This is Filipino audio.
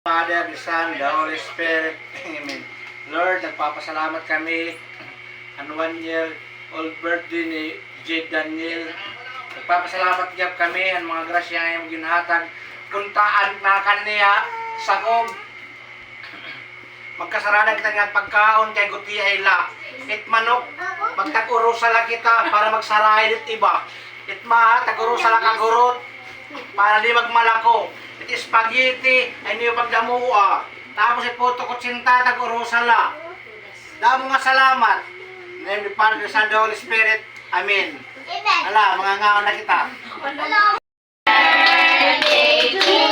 Father, the Son, the Holy Spirit. Amen. Lord, nagpapasalamat kami. 1 year old birthday ni Jade Daniel. Nagpapasalamat niya kami ang mga grasya ngayong ginhatag. Kuntaan na kaniya sa kong magkasaranan kita nga pagkaon kay guti ay la. It manok, magtaguro sala kita para magsaray dit iba. It ma, taguro sala kagurot para di magmalako. It spaghetti, ay niyo pagdamua. Tapos ipoto ko tsinta, taguro sala. Damo nga salamat. In the name of the Father, the Son, the Holy Spirit. Amen. Ala, mga ngaon na kita. Birthday to